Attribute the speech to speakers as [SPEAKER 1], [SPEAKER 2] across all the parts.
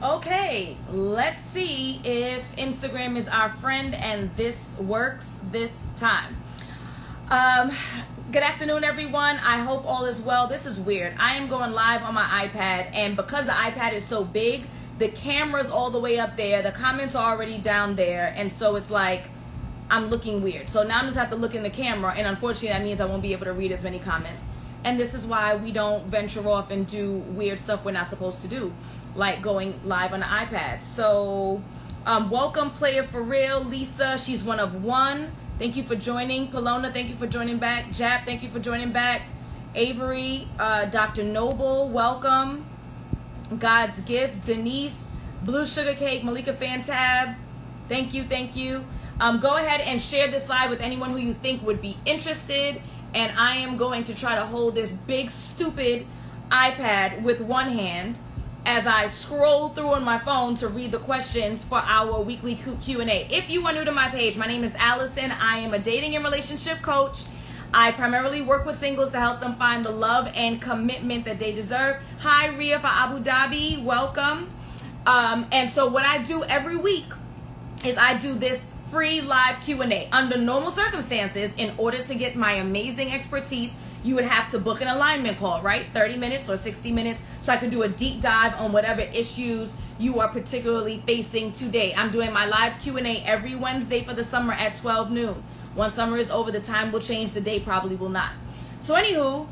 [SPEAKER 1] Okay, let's see if Instagram is our friend and this works this time. Good afternoon, everyone. I hope all is well. This is weird. I am going live on my iPad, and because the iPad is so big, the camera's all the way up there, the comments are already down there, and so it's like I'm looking weird. So now I just have to look in the camera, and unfortunately that means I won't be able to read as many comments. And this is why we don't venture off and do weird stuff we're not supposed to do, like going live on the iPad. So welcome, Player For Real. Lisa, she's one of one. Thank you for joining. Palona, thank you for joining back. Jap, thank you for joining back. Avery, Dr. Noble, welcome. God's Gift, Denise, Blue Sugar Cake, Malika Fantab, thank you, thank you. Go ahead and share this live with anyone who you think would be interested. And I am going to try to hold this big, stupid iPad with one hand as I scroll through on my phone to read the questions for our weekly Q&A. If you are new to my page, my name is Alison. I am a dating and relationship coach. I primarily work with singles to help them find the love and commitment that they deserve. Hi, Ria for Abu Dhabi. Welcome. And so what I do every week is I do this free live Q&A. Under normal circumstances, in order to get my amazing expertise, you would have to book an alignment call, right? 30 minutes or 60 minutes, so I can do a deep dive on whatever issues you are particularly facing today. I'm doing my live Q&A every Wednesday for the summer at 12 noon. Once summer is over, the time will change, the day probably will not. So anywho,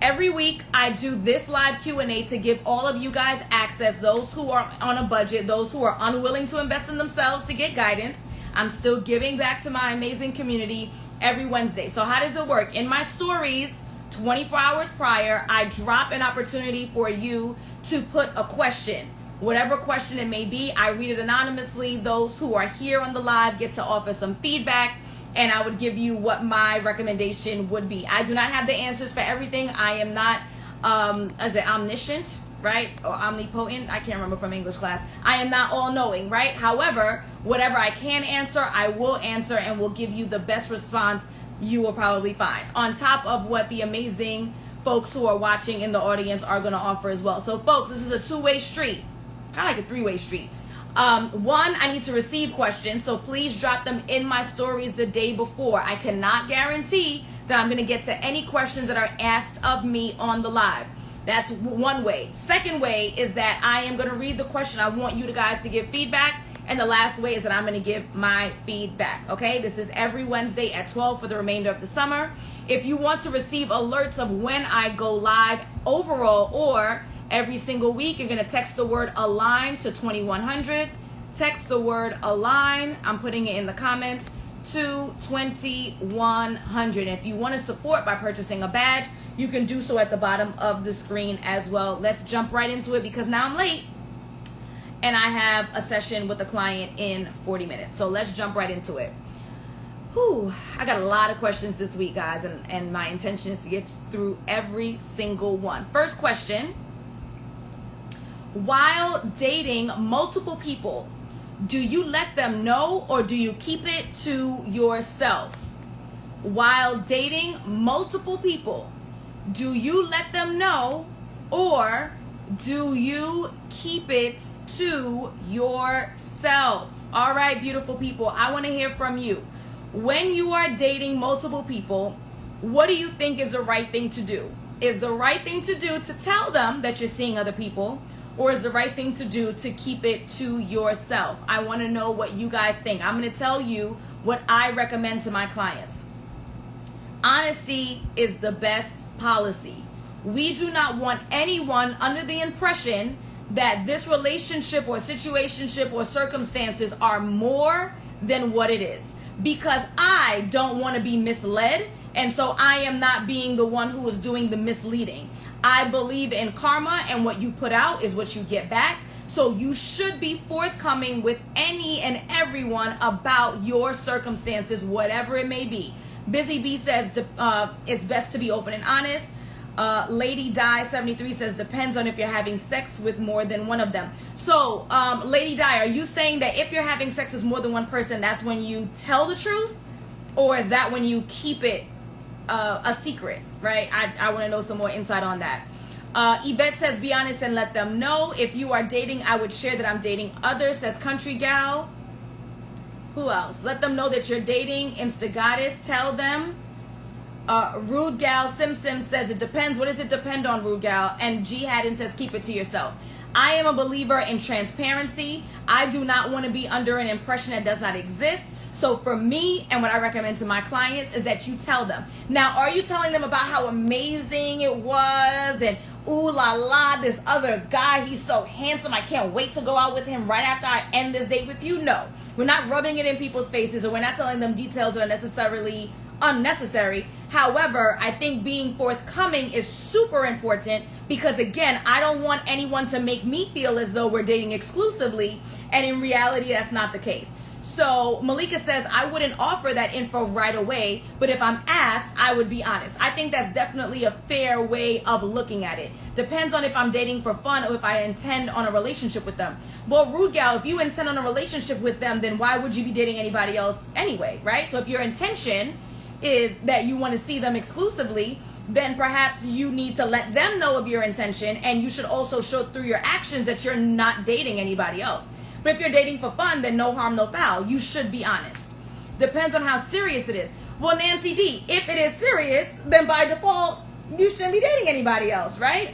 [SPEAKER 1] every week I do this live Q&A to give all of you guys access, those who are on a budget, those who are unwilling to invest in themselves to get guidance. I'm still giving back to my amazing community every Wednesday. So how does it work? In my stories, 24 hours prior, I drop an opportunity for you to put a question. Whatever question it may be, I read it anonymously. Those who are here on the live get to offer some feedback, and I would give you what my recommendation would be. I do not have the answers for everything. I am not omniscient, right? Or omnipotent. I can't remember from English class. I am not all-knowing, right? However, whatever I can answer, I will answer and will give you the best response you will probably find, on top of what the amazing folks who are watching in the audience are going to offer as well. So folks, this is a two-way street, kind of like a three-way street. One, I need to receive questions, so please drop them in my stories the day before. I cannot guarantee that I'm going to get to any questions that are asked of me on the live. That's one way. Second way is that I am going to read the question. I want you guys to give feedback. And the last way is that I'm going to give my feedback. Okay, this is every Wednesday at 12 for the remainder of the summer. If you want to receive alerts of when I go live overall or every single week, you're going to text the word align to 2100. Text the word align. I'm putting it in the comments to 2100. If you want to support by purchasing a badge, you can do so at the bottom of the screen as well. Let's jump right into it because now I'm late and I have a session with a client in 40 minutes. So let's jump right into it. Whew, I got a lot of questions this week, guys, and my intention is to get through every single one. First question: while dating multiple people, do you let them know or do you keep it to yourself? While dating multiple people, do you let them know or do you keep it to yourself? All right, beautiful people, I want to hear from you. When you are dating multiple people, what do you think is the right thing to do? Is the right thing to do to tell them that you're seeing other people, or is the right thing to do to keep it to yourself? I want to know what you guys think. I'm going to tell you what I recommend to my clients. Honesty is the best policy. We do not want anyone under the impression that this relationship or situationship or circumstances are more than what it is, because I don't want to be misled, and so I am not being the one who is doing the misleading. I believe in karma, and what you put out is what you get back. So you should be forthcoming with any and everyone about your circumstances, whatever it may be. Busy Bee says it's best to be open and honest. Lady Di 73 says depends on if you're having sex with more than one of them. So Lady Di, are you saying that if you're having sex with more than one person, that's when you tell the truth, or is that when you keep it a secret, right? I want to know some more insight on that. Yvette says, be honest and let them know. If you are dating, I would share that I'm dating others, says Country Gal. Who else? Let them know that you're dating. Insta Goddess, tell them. Rude Gal Sim says, it depends. What does it depend on, Rude Gal? And G Haddon says, keep it to yourself. I am a believer in transparency. I do not want to be under an impression that does not exist. So for me, and what I recommend to my clients is that you tell them. Now, are you telling them about how amazing it was and ooh la la, this other guy, he's so handsome, I can't wait to go out with him right after I end this date with you? No, we're not rubbing it in people's faces, or we're not telling them details that are necessarily unnecessary. However, I think being forthcoming is super important, because again, I don't want anyone to make me feel as though we're dating exclusively, and in reality that's not the case. So Malika says, I wouldn't offer that info right away, but if I'm asked, I would be honest. I think that's definitely a fair way of looking at it. Depends on if I'm dating for fun or if I intend on a relationship with them. Well, Rude Gal, if you intend on a relationship with them, then why would you be dating anybody else anyway, right? So if your intention is that you want to see them exclusively, then perhaps you need to let them know of your intention, and you should also show through your actions that you're not dating anybody else. But if you're dating for fun, then no harm, no foul. You should be honest. Depends on how serious it is. Well, Nancy D, if it is serious, then by default, you shouldn't be dating anybody else, right?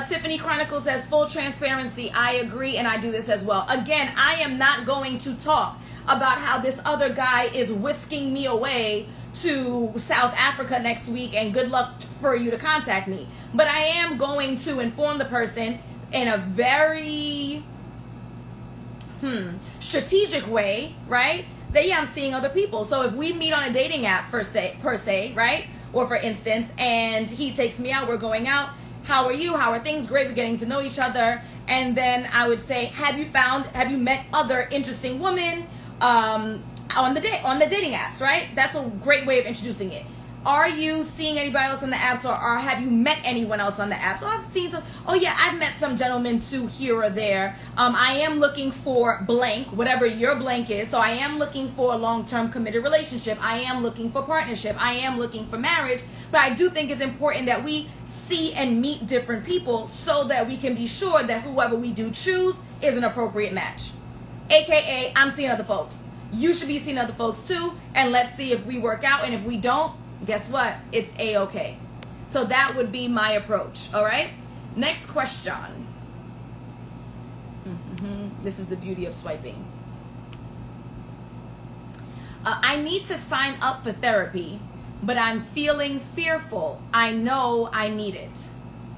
[SPEAKER 1] Tiffany Chronicles says, full transparency. I agree, and I do this as well. Again, I am not going to talk about how this other guy is whisking me away to South Africa next week, and good luck for you to contact me. But I am going to inform the person in a very strategic way, right? That yeah, I'm seeing other people. So if we meet on a dating app per se, right? Or for instance, and he takes me out, we're going out. How are you? How are things? Great, we're getting to know each other. And then I would say, have you met other interesting women on the dating apps, right? That's a great way of introducing it. Are you seeing anybody else on the apps, or have you met anyone else on the apps? Oh, I've seen some. Oh yeah, I've met some gentlemen too here or there. I am looking for blank, whatever your blank is. So I am looking for a long-term committed relationship. I am looking for partnership. I am looking for marriage. But I do think it's important that we see and meet different people so that we can be sure that whoever we do choose is an appropriate match. AKA, I'm seeing other folks. You should be seeing other folks too, and let's see if we work out. And if we don't, guess what? It's A-okay. So that would be my approach. All right. Next question. This is the beauty of swiping. I need to sign up for therapy, but I'm feeling fearful. I know I need it.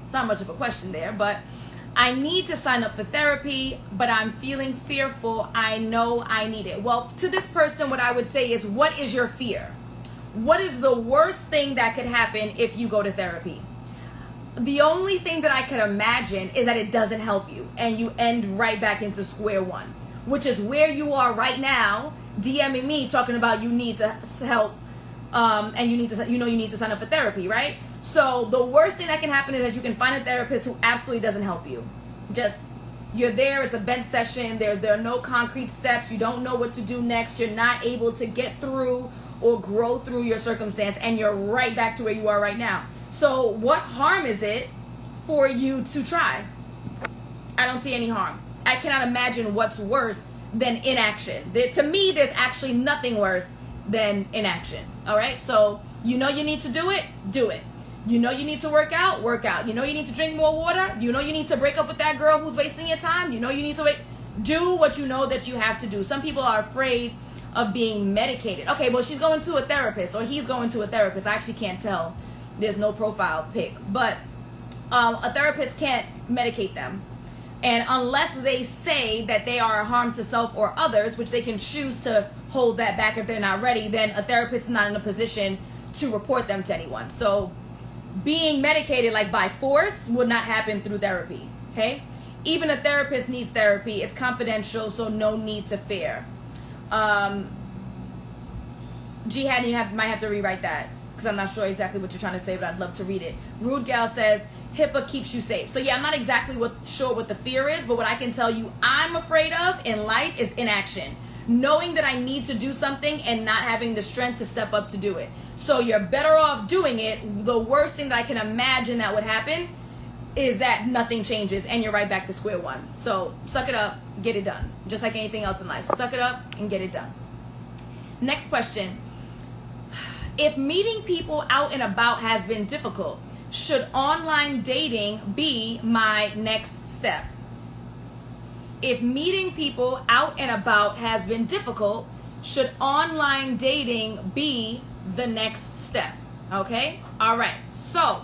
[SPEAKER 1] It's not much of a question there, but I need to sign up for therapy, but I'm feeling fearful. I know I need it. Well, to this person, what I would say is, what is your fear? What is the worst thing that could happen if you go to therapy? The only thing that I could imagine is that it doesn't help you and you end right back into square one, which is where you are right now, DMing me talking about you need to help and you need to sign up for therapy, right? So the worst thing that can happen is that you can find a therapist who absolutely doesn't help you. Just, you're there, it's a vent session, there are no concrete steps, you don't know what to do next, you're not able to get through or grow through your circumstance, and you're right back to where you are right now. So what harm is it for you to try? I don't see any harm. I cannot imagine what's worse than inaction. To me, there's actually nothing worse than inaction. All right? So you know you need to do it, do it. You know you need to work out, work out. You know you need to drink more water. You know you need to break up with that girl who's wasting your time. You know you need to do what you know that you have to do. Some people are afraid of being medicated. Okay, well, she's going to a therapist, or he's going to a therapist. I actually can't tell. There's no profile pic. But a therapist can't medicate them. And unless they say that they are a harm to self or others, which they can choose to hold that back if they're not ready, then a therapist is not in a position to report them to anyone. So being medicated like by force would not happen through therapy. Okay? Even a therapist needs therapy. It's confidential, so no need to fear. Jihad, you might have to rewrite that because I'm not sure exactly what you're trying to say, but I'd love to read it. Rude Gal says, HIPAA keeps you safe. So yeah, I'm not exactly sure what the fear is, but what I can tell you I'm afraid of in life is inaction. Knowing that I need to do something and not having the strength to step up to do it. So you're better off doing it. The worst thing that I can imagine that would happen is that nothing changes and you're right back to square one. So suck it up, get it done. Just like anything else in life. Suck it up and get it done. Next question. If meeting people out and about has been difficult, should online dating be my next step? If meeting people out and about has been difficult, should online dating be the next step? Okay? All right. So,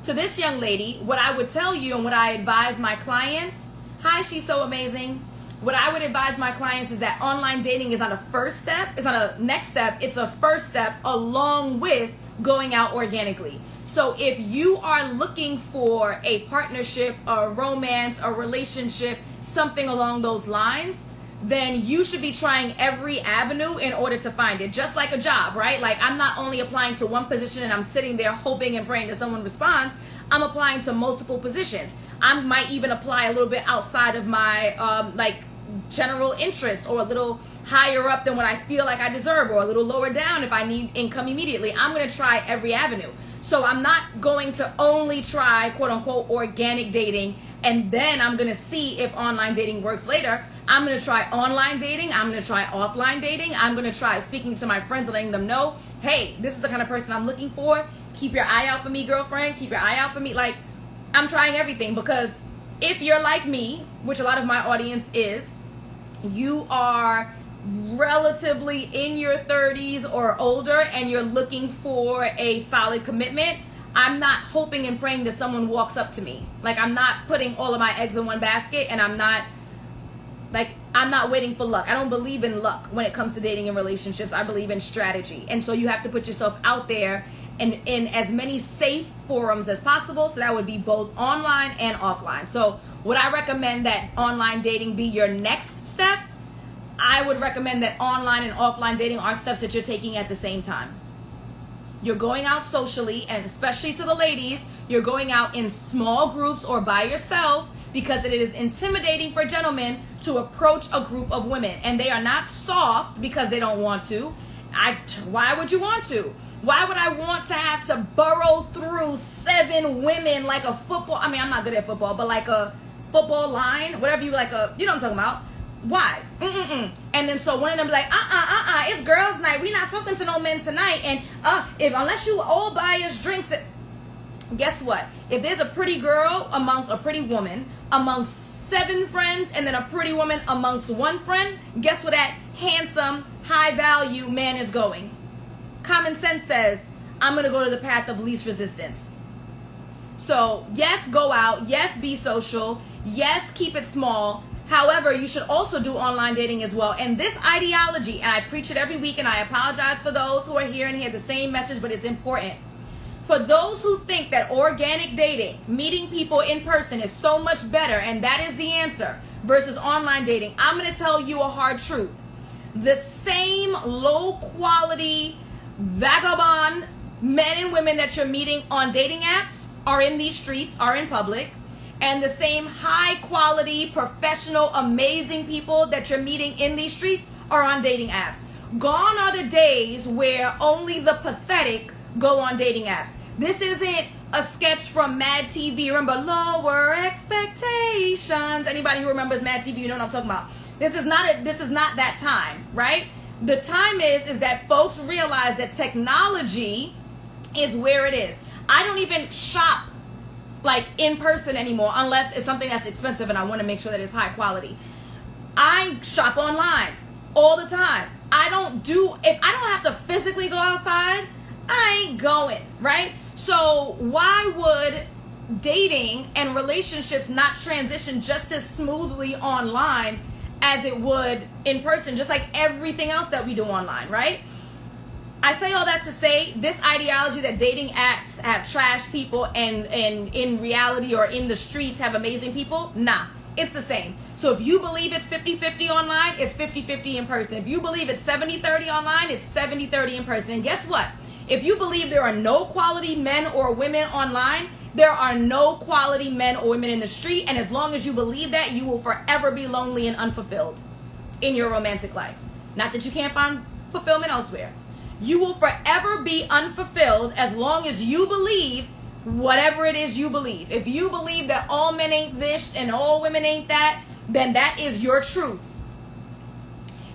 [SPEAKER 1] to this young lady, what I would tell you and what I advise my clients, hi, she's so amazing. What I would advise my clients is that online dating is not a first step, it's not a next step, it's a first step along with going out organically. So if you are looking for a partnership, a romance, a relationship, something along those lines, then you should be trying every avenue in order to find it. Just like a job, right? Like, I'm not only applying to one position and I'm sitting there hoping and praying that someone responds. I'm applying to multiple positions. I might even apply a little bit outside of my general interest, or a little higher up than what I feel like I deserve, or a little lower down if I need income immediately. I'm going to try every avenue. So I'm not going to only try quote unquote organic dating and then I'm going to see if online dating works later. I'm going to try online dating. I'm going to try offline dating. I'm going to try speaking to my friends and letting them know, hey, this is the kind of person I'm looking for. Keep your eye out for me, girlfriend. Keep your eye out for me. Like, I'm trying everything, because if you're like me, which a lot of my audience is, you are relatively in your 30s or older and you're looking for a solid commitment. I'm not hoping and praying that someone walks up to me. Like, I'm not putting all of my eggs in one basket, and I'm not waiting for luck. I don't believe in luck when it comes to dating and relationships. I believe in strategy. And so you have to put yourself out there in as many safe forums as possible. So that would be both online and offline. So would I recommend that online dating be your next step? I would recommend that online and offline dating are steps that you're taking at the same time. You're going out socially, and especially to the ladies, you're going out in small groups or by yourself, because it is intimidating for gentlemen to approach a group of women. And they are not soft because they don't want to. Why would you want to? Why would I want to have to burrow through 7 women like a football? I mean, I'm not good at football, but like a football line, whatever you like, you know what I'm talking about. Why? And then so one of them be like, it's girls' night. We not talking to no men tonight. And unless you all buy us drinks, guess what? If there's a pretty girl amongst a pretty woman, amongst 7 friends, and then a pretty woman amongst 1 friend, guess where that handsome, high value man is going? Common sense says, I'm going to go to the path of least resistance. So yes, go out. Yes, be social. Yes, keep it small. However, you should also do online dating as well. And this ideology, and I preach it every week, and I apologize for those who are here and hear the same message, but it's important. For those who think that organic dating, meeting people in person, is so much better, and that is the answer, versus online dating, I'm going to tell you a hard truth. The same low quality, vagabond men and women that you're meeting on dating apps are in these streets, are in public. And the same high quality, professional, amazing people that you're meeting in these streets are on dating apps. Gone are the days where only the pathetic go on dating apps. This isn't a sketch from Mad TV. Remember, Lower Expectations? Anybody who remembers Mad TV, you know what I'm talking about. This is not that time, right? The time is that folks realize that technology is where it is. I don't even shop like in person anymore unless it's something that's expensive and I want to make sure that it's high quality. I shop online all the time. If I don't have to physically go outside, I ain't going, right? So why would dating and relationships not transition just as smoothly online as it would in person, just like everything else that we do online, right? I say all that to say this ideology that dating apps have trash people and in reality or in the streets have amazing people, nah, it's the same. So if you believe it's 50-50 online, it's 50-50 in person. If you believe it's 70-30 online, it's 70-30 in person. And guess what? If you believe there are no quality men or women online, there are no quality men or women in the street. And as long as you believe that, you will forever be lonely and unfulfilled in your romantic life. Not that you can't find fulfillment elsewhere. You will forever be unfulfilled as long as you believe whatever it is you believe. If you believe that all men ain't this and all women ain't that, then that is your truth.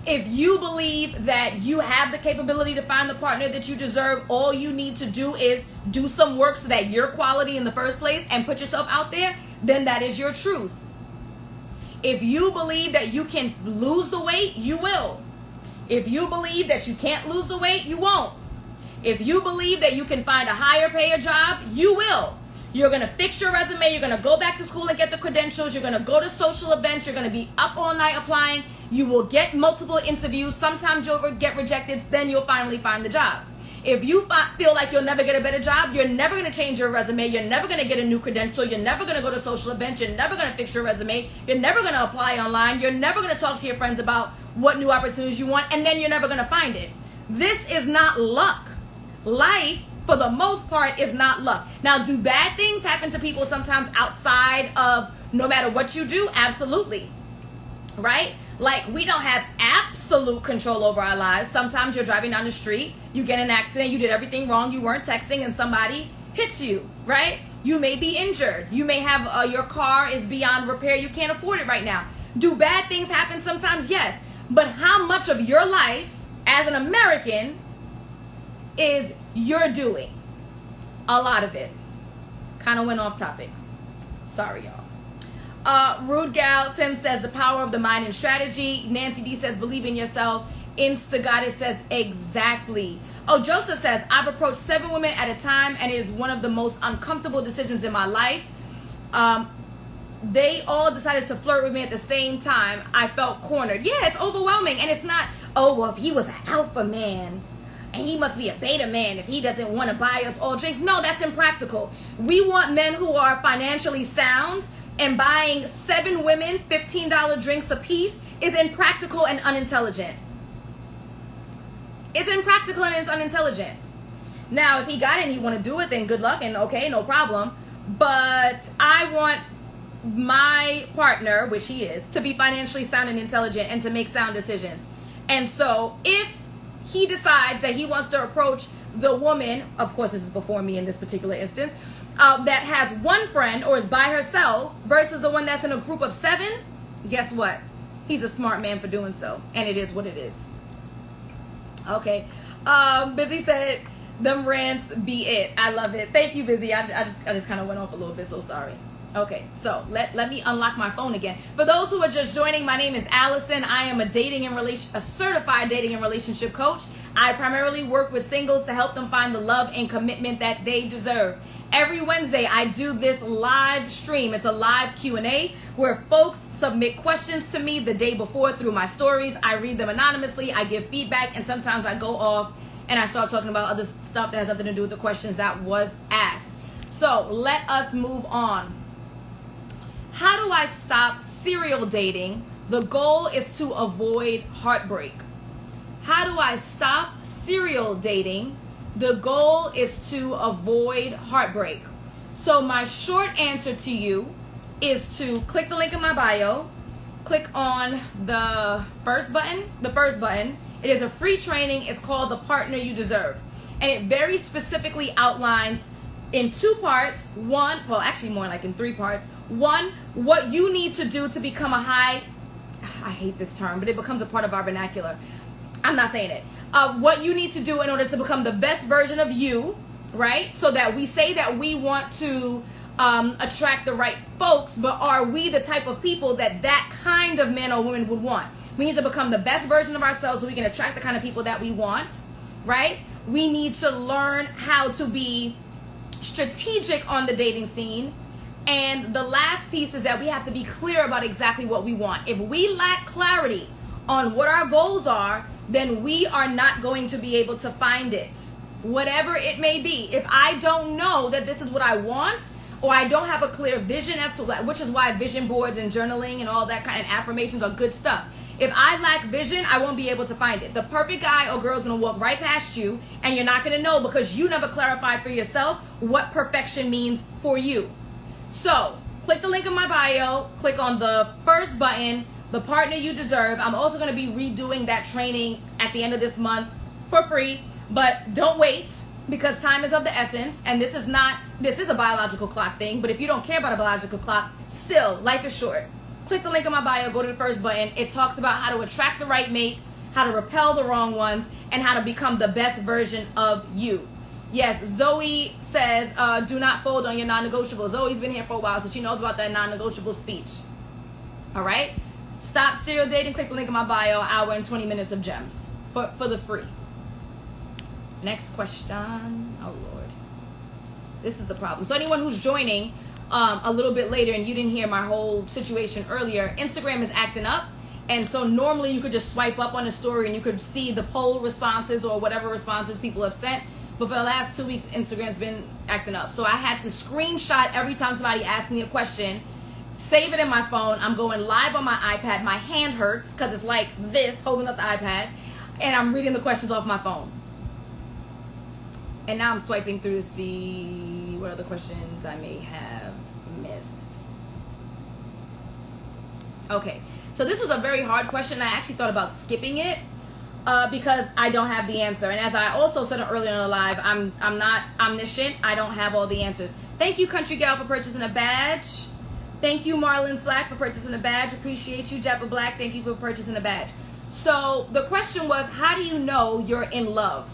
[SPEAKER 1] If you believe that you have the capability to find the partner that you deserve, all you need to do is do some work so that you're quality in the first place and put yourself out there, then that is your truth. If you believe that you can lose the weight, you will. If you believe that you can't lose the weight, you won't. If you believe that you can find a higher payer job, you will. You're going to fix your resume. You're going to go back to school and get the credentials. You're going to go to social events. You're going to be up all night applying. You will get multiple interviews. Sometimes you'll get rejected. Then you'll finally find the job. If you feel like you'll never get a better job, you're never going to change your resume. You're never going to get a new credential. You're never going to go to social events. You're never going to fix your resume. You're never going to apply online. You're never going to talk to your friends about what new opportunities you want. And then you're never going to find it. This is not luck. Life, for the most part, is not luck. Now, do bad things happen to people sometimes outside of no matter what you do? Absolutely. Right? Like, we don't have absolute control over our lives. Sometimes you're driving down the street, you get in an accident, you did everything wrong, you weren't texting, and somebody hits you, right? You may be injured. You may have your car is beyond repair. You can't afford it right now. Do bad things happen sometimes? Yes. But how much of your life as an American is you're doing? A lot of it. Kind of went off topic. Sorry, y'all. Rude Gal Sim says the power of the mind and strategy. Nancy D says believe in yourself. Insta Goddess says exactly. Oh, Joseph says I've approached 7 women at a time and it is one of the most uncomfortable decisions in my life. They all decided to flirt with me at the same time. I felt cornered. Yeah, it's overwhelming. And it's not, oh, well, if he was an alpha man and he must be a beta man if he doesn't want to buy us all drinks. No, that's impractical. We want men who are financially sound, and buying 7 women $15 drinks a piece is impractical and unintelligent. It's impractical and it's unintelligent. Now, if he got it and he want to do it, then good luck and okay, no problem. But I want my partner, which he is, to be financially sound and intelligent and to make sound decisions. And so if he decides that he wants to approach the woman, of course this is before me in this particular instance, that has one friend or is by herself versus the one that's in a group of 7, guess what? He's a smart man for doing so. And it is what it is. Okay. Busy said, them rants be it. I love it. Thank you, Busy. I just kind of went off a little bit, so sorry. Okay, so let me unlock my phone again. For those who are just joining, my name is Alison. I am a certified dating and relationship coach. I primarily work with singles to help them find the love and commitment that they deserve. Every Wednesday, I do this live stream. It's a live Q&A where folks submit questions to me the day before through my stories. I read them anonymously. I give feedback, and sometimes I go off and I start talking about other stuff that has nothing to do with the questions that was asked. So let us move on. How do I stop serial dating? The goal is to avoid heartbreak. How do I stop serial dating? The goal is to avoid heartbreak. So my short answer to you is to click the link in my bio, click on the first button. It is a free training. It's called The Partner You Deserve. And it very specifically outlines in 2 parts, well, actually more like in 3 parts. 1, what you need to do to become I hate this term, but it becomes a part of our vernacular. I'm not saying it. What you need to do in order to become the best version of you, right? So that we say that we want to attract the right folks, but are we the type of people that kind of man or woman would want? We need to become the best version of ourselves so we can attract the kind of people that we want, right? We need to learn how to be strategic on the dating scene. And the last piece is that we have to be clear about exactly what we want. If we lack clarity on what our goals are, then we are not going to be able to find it, whatever it may be. If I don't know that this is what I want, or I don't have a clear vision as to what, which is why vision boards and journaling and all that kind of affirmations are good stuff. If I lack vision, I won't be able to find it. The perfect guy or girl is going to walk right past you, and you're not going to know because you never clarified for yourself what perfection means for you. So, click the link in my bio, click on the first button, The Partner You Deserve. I'm also going to be redoing that training at the end of this month for free, but don't wait. because time is of the essence, and this is a biological clock thing, but if you don't care about a biological clock, still, life is short. Click the link in my bio, go to the first button. It talks about how to attract the right mates, how to repel the wrong ones, and how to become the best version of you. Yes, Zoe says, do not fold on your non-negotiables. Zoe's been here for a while, so she knows about that non-negotiable speech. All right? Stop serial dating. Click the link in my bio. Hour and 20 minutes of gems for the free. Next question. Oh, Lord. This is the problem. So anyone who's joining a little bit later and you didn't hear my whole situation earlier, Instagram is acting up. And so normally you could just swipe up on a story and you could see the poll responses or whatever responses people have sent. But for the last 2 weeks, Instagram's been acting up. So I had to screenshot every time somebody asked me a question, save it in my phone. I'm going live on my iPad. My hand hurts because it's like this, holding up the iPad. And I'm reading the questions off my phone. And now I'm swiping through to see what other questions I may have missed. Okay, so this was a very hard question. I actually thought about skipping it because I don't have the answer. And as I also said earlier in the live, I'm not omniscient. I don't have all the answers. Thank you, Country Gal, for purchasing a badge. Thank you, Marlon Slack, for purchasing a badge. Appreciate you. Jappa Black, thank you for purchasing a badge. So the question was, how do you know you're in love?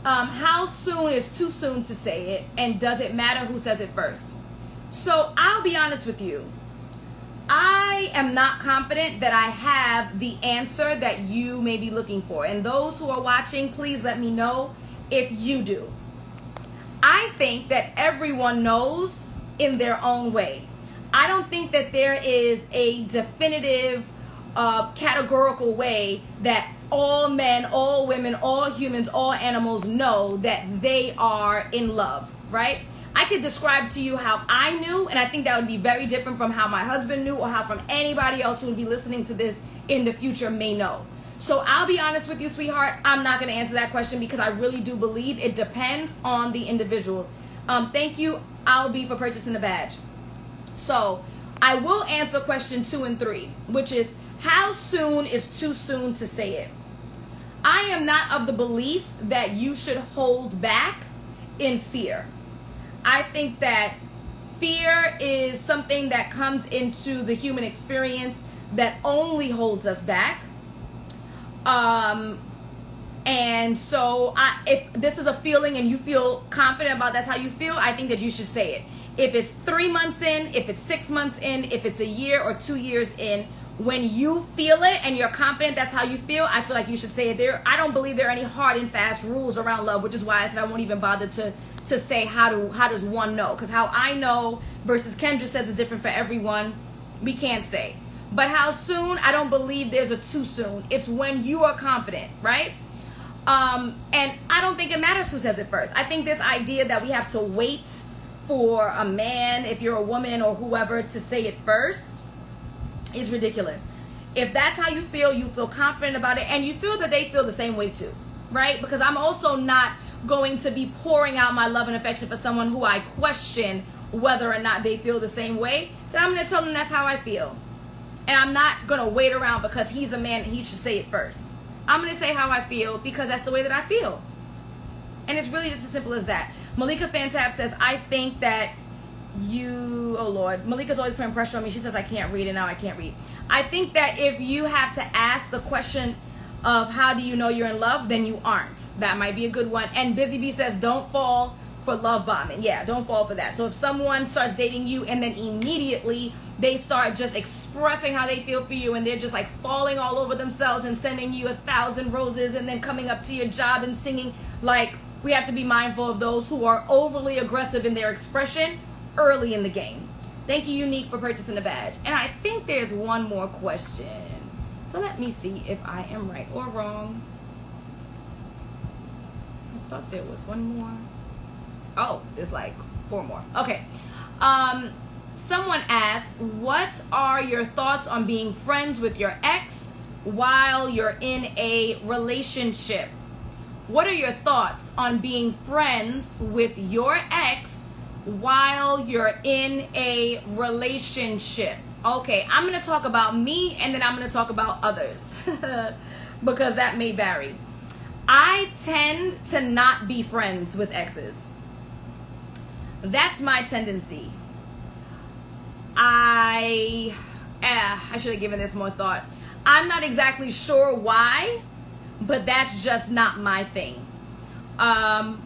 [SPEAKER 1] How soon is too soon to say it, and does it matter who says it first? So I'll be honest with you. I am not confident that I have the answer that you may be looking for. And those who are watching, please let me know if you do. I think that everyone knows in their own way. I don't think that there is a definitive, categorical way that all men, all women, all humans, all animals know that they are in love, right? I could describe to you how I knew, and I think that would be very different from how my husband knew or how from anybody else who would be listening to this in the future may know. So I'll be honest with you, sweetheart, I'm not going to answer that question because I really do believe it depends on the individual. Thank you, Albie, for purchasing the badge. So I will answer question 2 and 3, which is, how soon is too soon to say it? I am not of the belief that you should hold back in fear. I think that fear is something that comes into the human experience that only holds us back. And so if this is a feeling and you feel confident about that's how you feel, I think that you should say it. If it's 3 months in, if it's 6 months in, if it's a year or 2 years in, when you feel it and you're confident that's how you feel, I feel like you should say it. I don't believe there are any hard and fast rules around love, which is why I said I won't even bother to say how does one know, because how I know versus Kendra says is different for everyone. We can't say. But how soon, I don't believe there's a too soon. It's when you are confident, right? And I don't think it matters who says it first. I think this idea that we have to wait for a man, if you're a woman or whoever, to say it first is ridiculous. If that's how you feel confident about it, and you feel that they feel the same way too, right? Because I'm also not going to be pouring out my love and affection for someone who I question whether or not they feel the same way. Then I'm going to tell them that's how I feel. And I'm not going to wait around because he's a man and he should say it first. I'm going to say how I feel because that's the way that I feel. And it's really just as simple as that. Malika Fantab says, I think that oh Lord, Malika's always putting pressure on me. She says I can't read, and now I can't read. I think that if you have to ask the question of how do you know you're in love, then you aren't. That might be a good one. And Busy Bee says, don't fall for love bombing. Yeah, don't fall for that. So if someone starts dating you and then immediately they start just expressing how they feel for you, and they're just like falling all over themselves and sending you 1,000 roses and then coming up to your job and singing, like, we have to be mindful of those who are overly aggressive in their expression early in the game. Thank you, Unique, for purchasing the badge. And I think there's one more question. So let me see if I am right or wrong. I thought there was one more. Oh, there's like 4 more. Okay. Someone asked, what are your thoughts on being friends with your ex while you're in a relationship? What are your thoughts on being friends with your ex while you're in a relationship? Okay, I'm going to talk about me, and then I'm going to talk about others because that may vary. I tend to not be friends with exes. That's my tendency. I should have given this more thought. I'm not exactly sure why, but that's just not my thing.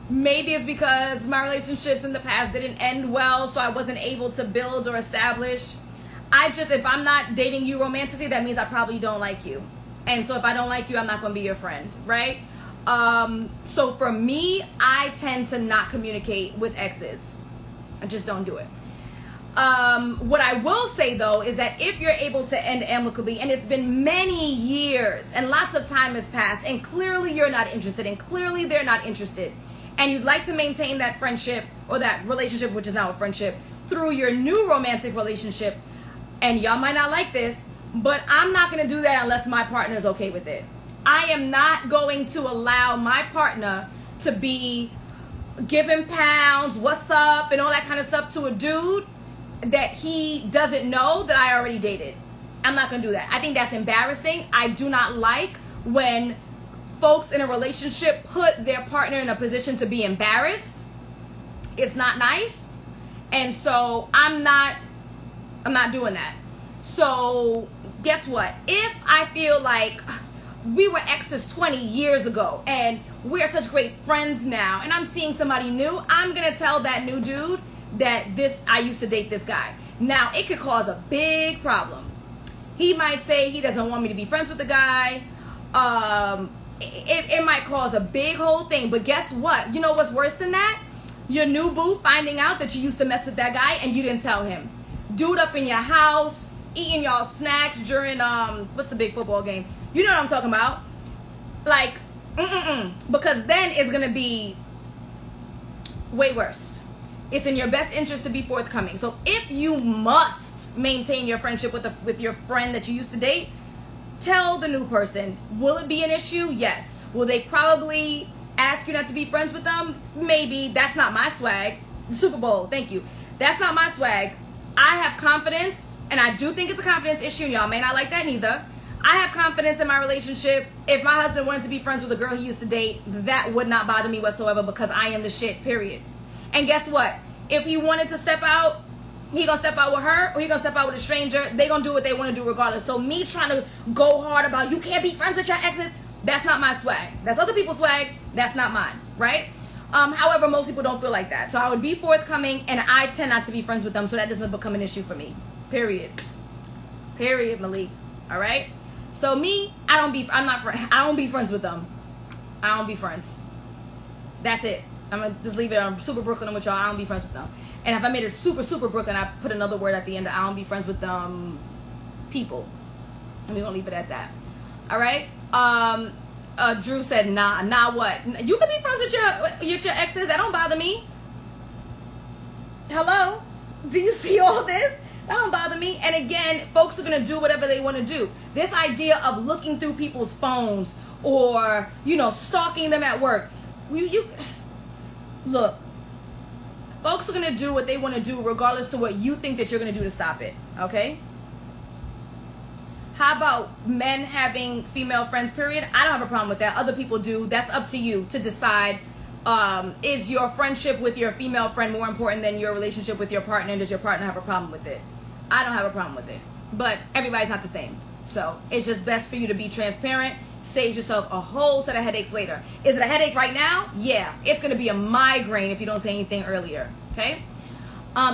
[SPEAKER 1] Maybe it's because my relationships in the past didn't end well, so I wasn't able to build or establish. If I'm not dating you romantically, that means I probably don't like you. And so if I don't like you, I'm not going to be your friend, right? So for me, I tend to not communicate with exes. I just don't do it. What I will say though is that if you're able to end amicably, and it's been many years and lots of time has passed, and clearly you're not interested, and clearly they're not interested, and you'd like to maintain that friendship or that relationship, which is now a friendship, through your new romantic relationship, and y'all might not like this, but I'm not going to do that unless my partner is okay with it. I am not going to allow my partner to be giving pounds, what's up, and all that kind of stuff to a dude that he doesn't know that I already dated. I'm not going to do that. I think that's embarrassing. I do not like when folks in a relationship put their partner in a position to be embarrassed. It's not nice. And so I'm not doing that. So guess what? If I feel like we were exes 20 years ago and we're such great friends now and I'm seeing somebody new, I'm going to tell that new dude that I used to date this guy. Now, it could cause a big problem. He might say he doesn't want me to be friends with the guy. It might cause a big whole thing. But guess what? You know what's worse than that? Your new boo finding out that you used to mess with that guy and you didn't tell him. Dude up in your house, eating y'all snacks during, what's the big football game? You know what I'm talking about. Like, because then it's going to be way worse. It's in your best interest to be forthcoming. So if you must maintain your friendship with your friend that you used to date, tell the new person. Will it be an issue? Yes. Will they probably ask you not to be friends with them? Maybe. That's not my swag. Super Bowl, thank you. That's not my swag. I have confidence, and I do think it's a confidence issue, and y'all may not like that neither. I have confidence in my relationship. If my husband wanted to be friends with a girl he used to date, that would not bother me whatsoever because I am the shit, period. And guess what? If he wanted to step out, he gonna step out with her or he gonna step out with a stranger. They gonna do what they want to do regardless. So me trying to go hard about you can't be friends with your exes, that's not my swag. That's other people's swag. That's not mine, right? However, most people don't feel like that. So I would be forthcoming, and I tend not to be friends with them, so that doesn't become an issue for me. Period, Malik. All right. So me, I don't be friends with them. I don't be friends. That's it. I'm gonna just leave it. I'm super Brooklyn with y'all. I don't be friends with them. And if I made it super Brooklyn, I put another word at the end. I don't be friends with them people. And we're gonna leave it at that. All right. Drew said, nah what? You can be friends with your exes. That don't bother me. Hello? Do you see all this? That don't bother me. And again, folks are gonna do whatever they want to do. This idea of looking through people's phones or stalking them at work. Look, folks are going to do what they want to do regardless to what you think that you're going to do to stop it, okay? How about men having female friends, period? I don't have a problem with that. Other people do. That's up to you to decide. Is your friendship with your female friend more important than your relationship with your partner? And does your partner have a problem with it? I don't have a problem with it. But everybody's not the same. So it's just best for you to be transparent. Saves yourself a whole set of headaches later. Is it a headache right now? Yeah. It's going to be a migraine if you don't say anything earlier. Okay?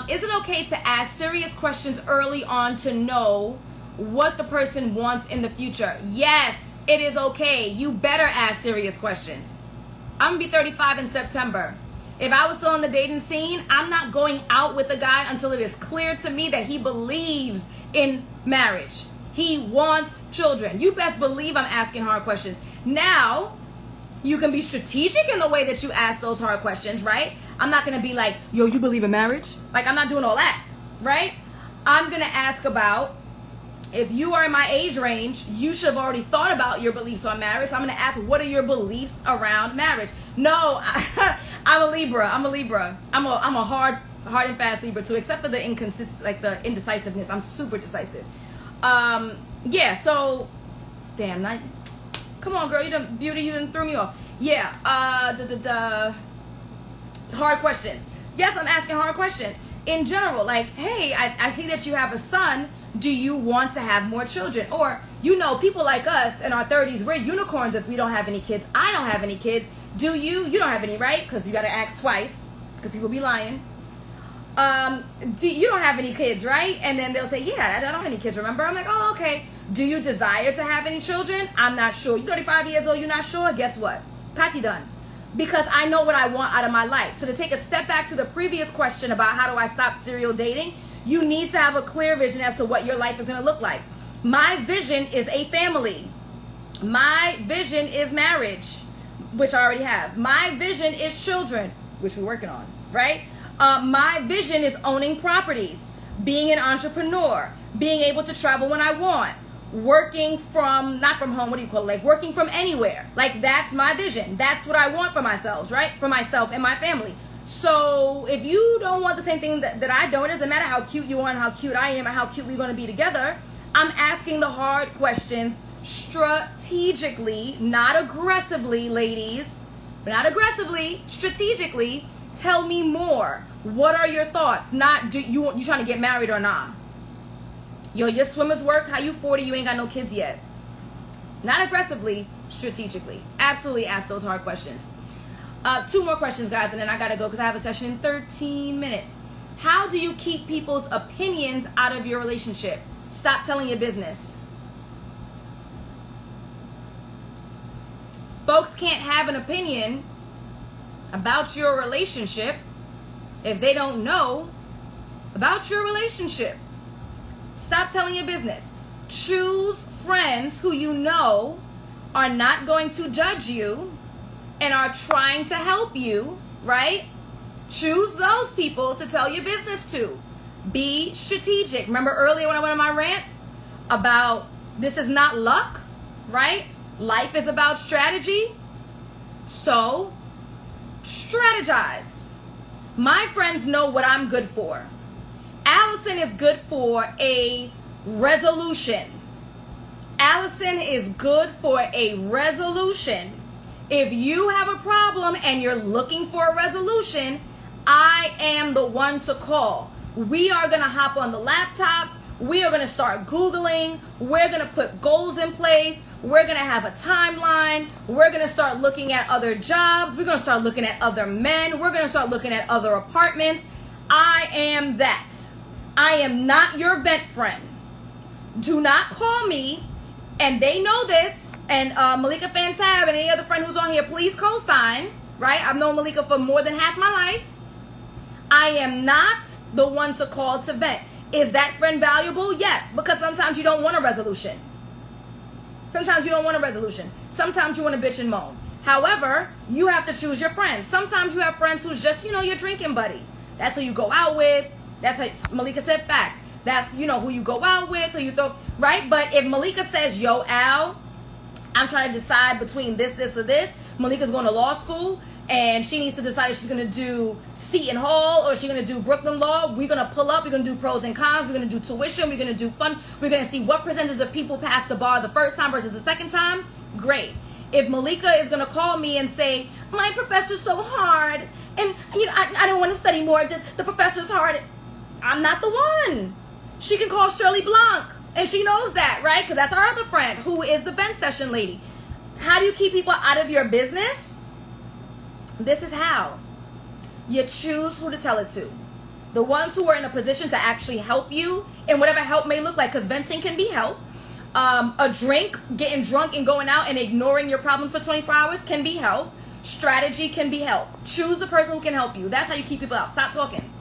[SPEAKER 1] Is it okay to ask serious questions early on to know what the person wants in the future? Yes, it is okay. You better ask serious questions. I'm going to be 35 in September. If I was still in the dating scene, I'm not going out with a guy until it is clear to me that he believes in marriage. He wants children. You best believe I'm asking hard questions. Now, you can be strategic in the way that you ask those hard questions, right? I'm not going to be like, yo, you believe in marriage? Like, I'm not doing all that, right? I'm going to ask about, if you are in my age range, you should have already thought about your beliefs on marriage. So I'm going to ask, what are your beliefs around marriage? No, I'm a Libra. I'm a hard and fast Libra too, except for the indecisiveness. I'm super decisive. Yeah, so, damn, come on, girl, you done threw me off. Yeah. Hard questions. Yes, I'm asking hard questions. In general, like, hey, I see that you have a son. Do you want to have more children? Or, you know, people like us in our 30s, we're unicorns if we don't have any kids. I don't have any kids. Do you? You don't have any, right? Because you got to ask twice, because people be lying. You don't have any kids, right? And then they'll say, yeah, I don't have any kids, remember? I'm like, oh, okay. Do you desire to have any children? I'm not sure. You're 35 years old, you're not sure? Guess what? Patty done. Because I know what I want out of my life. So to take a step back to the previous question about how do I stop serial dating, you need to have a clear vision as to what your life is going to look like. My vision is a family. My vision is marriage, which I already have. My vision is children, which we're working on, right? My vision is owning properties, being an entrepreneur, being able to travel when I want, working from, not from home, what do you call it? Like working from anywhere. Like that's my vision. That's what I want for myself, right? For myself and my family. So if you don't want the same thing that I don't, it doesn't matter how cute you are and how cute I am and how cute we're going to be together. I'm asking the hard questions strategically, not aggressively, ladies, but not aggressively, strategically. Tell me more. What are your thoughts? Not do you trying to get married or not? Yo, your swimmers work. How you 40? You ain't got no kids yet. Not aggressively, strategically. Absolutely ask those hard questions. 2 more questions, guys, and then I gotta go because I have a session in 13 minutes. How do you keep people's opinions out of your relationship? Stop telling your business. Folks can't have an opinion about your relationship if they don't know about your relationship. Stop telling your business. Choose friends who you know are not going to judge you and are trying to help you, right? Choose those people to tell your business to. Be strategic. Remember earlier when I went on my rant about this is not luck, right? Life is about strategy. So strategize. My friends know what I'm good for. Alison is good for a resolution. Alison is good for a resolution. If you have a problem and you're looking for a resolution, I am the one to call. We are going to hop on the laptop. We are going to start Googling. We're going to put goals in place. We're going to have a timeline. We're going to start looking at other jobs. We're going to start looking at other men. We're going to start looking at other apartments. I am that. I am not your vent friend. Do not call me, and they know this, and Malika Fantab and any other friend who's on here, please co-sign, right? I've known Malika for more than half my life. I am not the one to call to vent. Is that friend valuable? Yes, because sometimes you don't want a resolution. Sometimes you don't want a resolution. Sometimes you want to bitch and moan. However, you have to choose your friends. Sometimes you have friends who's just, your drinking buddy. That's who you go out with. That's how Malika said facts. That's, who you go out with, who you throw, right? But if Malika says, yo, Al, I'm trying to decide between this, or this. Malika's going to law school, and she needs to decide if she's going to do Seton Hall or she's going to do Brooklyn Law. We're going to pull up. We're going to do pros and cons. We're going to do tuition. We're going to do fun. We're going to see what percentage of people pass the bar the first time versus the second time. Great. If Malika is going to call me and say, my professor's so hard, and, I don't want to study more. Just the professor's hard. I'm not the one. She can call Shirley Blanc, and she knows that, right? Because that's our other friend who is the vent session lady. How do you keep people out of your business? This is how. You choose who to tell it to. The ones who are in a position to actually help you, and whatever help may look like, because venting can be help. A drink, getting drunk and going out and ignoring your problems for 24 hours can be help. Strategy can be help. Choose the person who can help you. That's how you keep people out. Stop talking.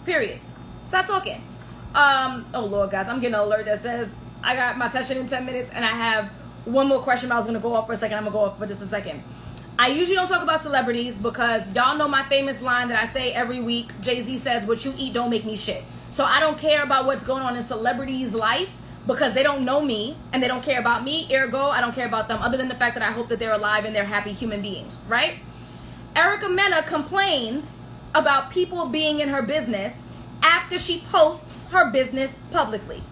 [SPEAKER 1] Period. Stop talking. Oh Lord, guys, I'm getting an alert that says I got my session in 10 minutes and I have one more question, but I was going to go off for a second. I'm going to go off for just a second. I usually don't talk about celebrities because y'all know my famous line that I say every week. Jay-Z says, what you eat don't make me shit. So I don't care about what's going on in celebrities' life because they don't know me and they don't care about me. Ergo, I don't care about them other than the fact that I hope that they're alive and they're happy human beings, right? Erica Mena complains about people being in her business after she posts her business publicly.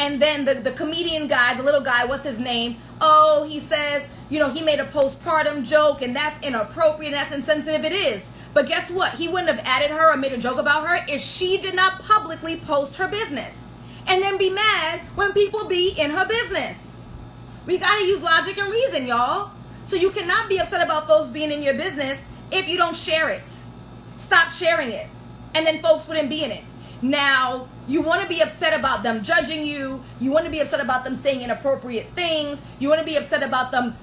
[SPEAKER 1] And then the comedian guy, the little guy, what's his name? Oh, he says, you know, he made a postpartum joke and that's inappropriate, and that's insensitive. It is. But guess what? He wouldn't have added her or made a joke about her if she did not publicly post her business. And then be mad when people be in her business. We got to use logic and reason, y'all. So you cannot be upset about folks being in your business if you don't share it. Stop sharing it. And then folks wouldn't be in it. Now, you want to be upset about them judging you. You want to be upset about them saying inappropriate things. You want to be upset about them.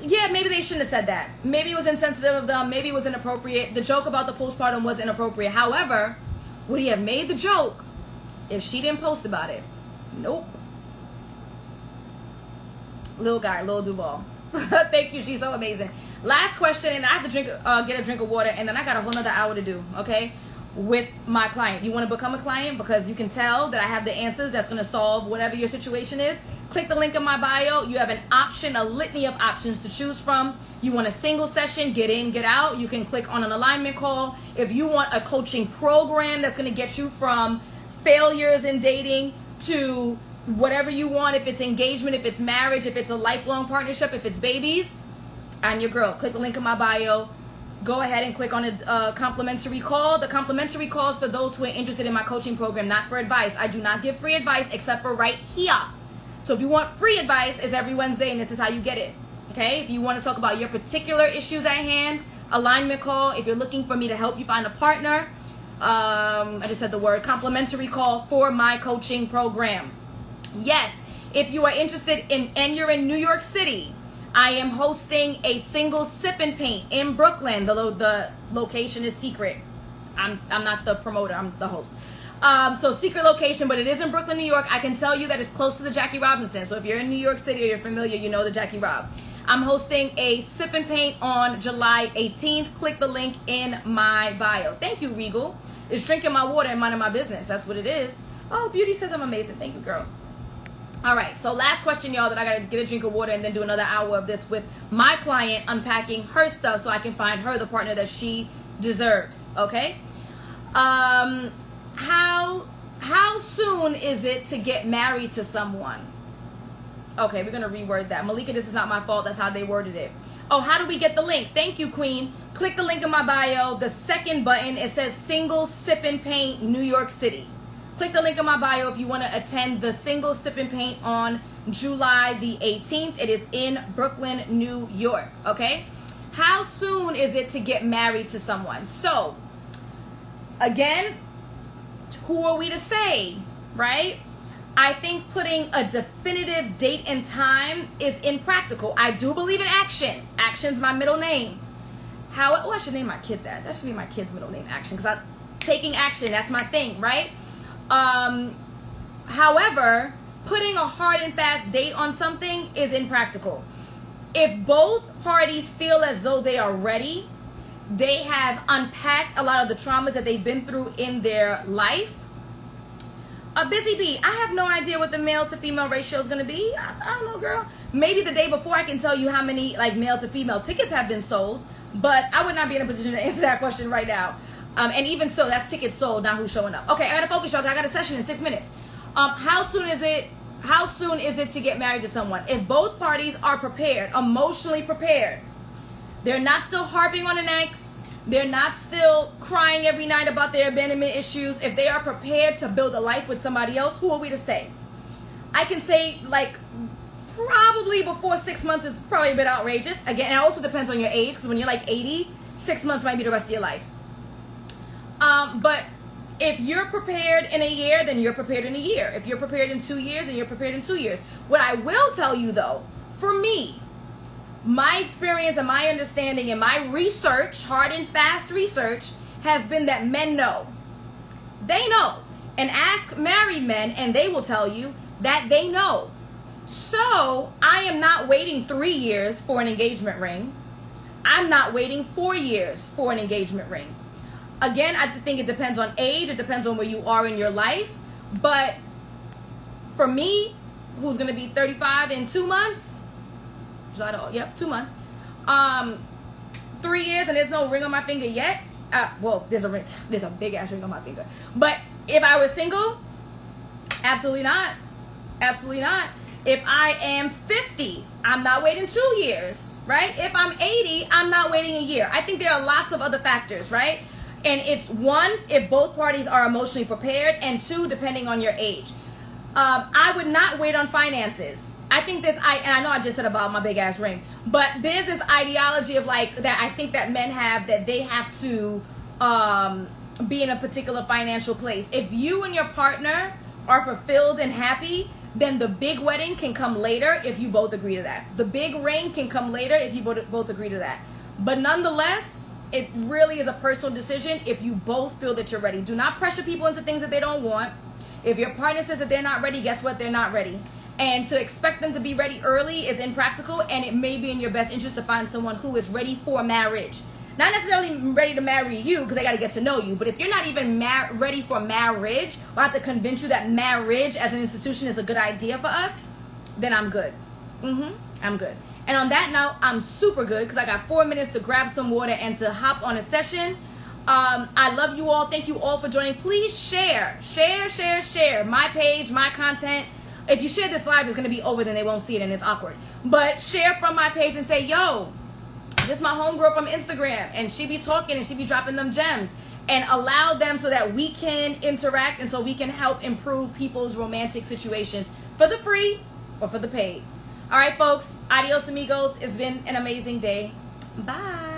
[SPEAKER 1] Yeah, maybe they shouldn't have said that. Maybe it was insensitive of them. Maybe it was inappropriate. The joke about the postpartum was inappropriate. However, would he have made the joke if she didn't post about it? Nope. Little guy, Lil Duval. Thank you. She's so amazing. Last question, and I have to get a drink of water, and then I got a whole nother hour to do, okay, with my client. You want to become a client because you can tell that I have the answers that's going to solve whatever your situation is. Click the link in my bio. You have an option, a litany of options to choose from. You want a single session, get in, get out. You can click on an alignment call. If you want a coaching program that's going to get you from failures in dating to whatever you want, if it's engagement, if it's marriage, if it's a lifelong partnership, if it's babies, I'm your girl. Click the link in my bio. Go ahead and click on a complimentary call. The complimentary call is for those who are interested in my coaching program, not for advice. I do not give free advice except for right here. So if you want free advice, it's every Wednesday, and this is how you get it. Okay? If you want to talk about your particular issues at hand, alignment call. If you're looking for me to help you find a partner, I just said the word, complimentary call for my coaching program. Yes, if you are interested in, and you're in New York City, I am hosting a single sip and paint in Brooklyn. The location is secret. I'm not the promoter, I'm the host. So secret location, but it is in Brooklyn, New York. I can tell you that it's close to the Jackie Robinson. So if you're in New York City or you're familiar, you know the Jackie Rob. I'm hosting a sip and paint on July 18th. Click the link in my bio. Thank you, Regal. It's drinking my water and minding my business. That's what it is. Oh, Beauty says I'm amazing. Thank you, girl. All right, so last question, y'all, that I got to get a drink of water and then do another hour of this with my client unpacking her stuff so I can find her the partner that she deserves, okay? How soon is it to get married to someone? Okay, we're going to reword that. Malika, this is not my fault. That's how they worded it. Oh, how do we get the link? Thank you, Queen. Click the link in my bio. The second button, it says Single Sip and Paint, New York City. Click the link in my bio if you want to attend the Single Sip and Paint on July the 18th. It is in Brooklyn, New York, okay? How soon is it to get married to someone? So, again, who are we to say, right? I think putting a definitive date and time is impractical. I do believe in action. Action's my middle name. I should name my kid that. That should be my kid's middle name, Action, because taking action, that's my thing, right? However, putting a hard and fast date on something is impractical. If both parties feel as though they are ready, they have unpacked a lot of the traumas that they've been through in their life. A busy bee, I have no idea what the male to female ratio is going to be. I don't know, girl. Maybe the day before I can tell you how many like male to female tickets have been sold, but I would not be in a position to answer that question right now. And even so, that's tickets sold, not who's showing up. Okay, I gotta focus, y'all. I got a session in 6 minutes. How soon is it to get married to someone? If both parties are prepared, emotionally prepared, they're not still harping on an ex, they're not still crying every night about their abandonment issues. If they are prepared to build a life with somebody else, who are we to say? I can say like probably before 6 months is probably a bit outrageous. Again, it also depends on your age, because when you're like 80, 6 months might be the rest of your life. But if you're prepared in a year, then you're prepared in a year. If you're prepared in 2 years, then you're prepared in 2 years. What I will tell you though, for me, my experience and my understanding and my research, hard and fast research, has been that men know. They know. And ask married men and they will tell you that they know. So I am not waiting 3 years for an engagement ring. I'm not waiting 4 years for an engagement ring. Again, I think it depends on age. It depends on where you are in your life. But for me, who's going to be 35 in 2 months? Yep, 2 months. 3 years and there's no ring on my finger yet. Well, there's a ring. There's a big ass ring on my finger. But if I was single, absolutely not. Absolutely not. If I am 50, I'm not waiting 2 years, right? If I'm 80, I'm not waiting a year. I think there are lots of other factors, right? And it's one, if both parties are emotionally prepared, and two, depending on your age. I would not wait on finances. I think and I know I just said about my big ass ring, but there's this ideology of like that I think that men have, that they have to be in a particular financial place. If you and your partner are fulfilled and happy, then the big wedding can come later if you both agree to that. The big ring can come later if you both agree to that. But nonetheless, it really is a personal decision if you both feel that you're ready. Do not pressure people into things that they don't want. If your partner says that they're not ready, guess what? They're not ready. And to expect them to be ready early is impractical, and it may be in your best interest to find someone who is ready for marriage. Not necessarily ready to marry you because they got to get to know you, but if you're not even ready for marriage, or I have to convince you that marriage as an institution is a good idea for us, then I'm good. I'm good. And on that note, I'm super good because I got 4 minutes to grab some water and to hop on a session. I love you all. Thank you all for joining. Please share my page, my content. If you share this live, it's going to be over, then they won't see it and it's awkward. But share from my page and say, yo, this is my homegirl from Instagram, and she be talking and she be dropping them gems, and allow them so that we can interact and so we can help improve people's romantic situations for the free or for the paid. All right, folks. Adios, amigos. It's been an amazing day. Bye.